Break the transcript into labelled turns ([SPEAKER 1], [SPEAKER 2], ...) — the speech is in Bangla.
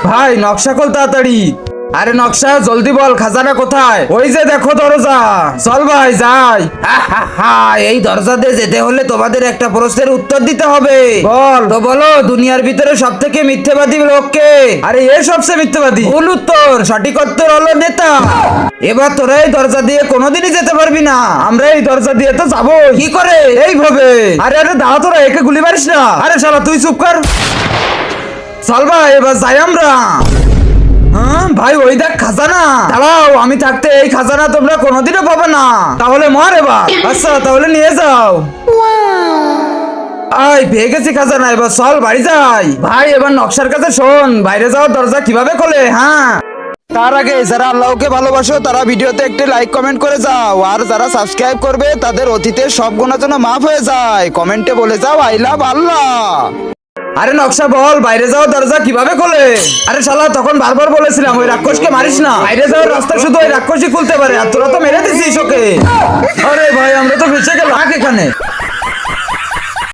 [SPEAKER 1] ভাই নকশা খোল তাড়াতাড়ি। আরে নকশা জলদি বল, খাজানা কোথায়? ওই যে দেখো দরজা। চল ভাই যাই। এই দরজা দিয়ে যেতে হলে তোমাদের একটা প্রশ্নের উত্তর দিতে হবে। বল তো বলো, দুনিয়ার ভিতরে সব থেকে মিথ্যেবাদী লোককে? আরে এ সবচেয়ে মিথ্যেবাদী। ভুল উত্তর, সঠিক উত্তর হলো নেতা। এবার তোরা এই দরজা দিয়ে কোনোদিনই যেতে পারবি না। আমরা এই দরজা দিয়ে তো যাবো। কি করে? এইভাবে। আরে আরে দাঁড়া, তোরা একে গুলি মারিস না। আরে শালা তুই চুপ কর। চল ভাই এবার যাই আমরা। হ্যাঁ ভাই, ওই দেখ খাজানা। দাঁড়াও, আমি থাকতে এই খাজানা তোমরা কোনোদিনও পাবে না। তাহলে মর এবার। আচ্ছা তাহলে নিয়ে যাও। আই পেয়ে গেছি খাজানা, এবার চল বাড়ি যাই। ভাই এবার নকশার কাছে শোন, বাইরে যাওয়ার দরজা কিভাবে খোলে। হ্যাঁ, তার আগে যারা আল্লাহকে ভালোবাসো তারা ভিডিওতে একটি লাইক কমেন্ট করে যাও, আর যারা সাবস্ক্রাইব করবে তাদের অতীতের সব গুনাহ যেন মাফ হয়ে যায়। কমেন্টে বলে যাও আই লাভ আল্লাহ। আরে নকশা বল, বাইরে যাওয়ার দরজা কিভাবে খোলে? আরে শালা তখন বারবার বলেছিলাম ওই রাক্ষসকে মারিস না। বাইরে যাওয়ার রাস্তা শুধু ওই রাক্ষসই খুলতে পারে, আর তোরা তো মেরে দিছিস ওকে। আরে ভাই আমরা তো ফেসে গেলাম এখানে।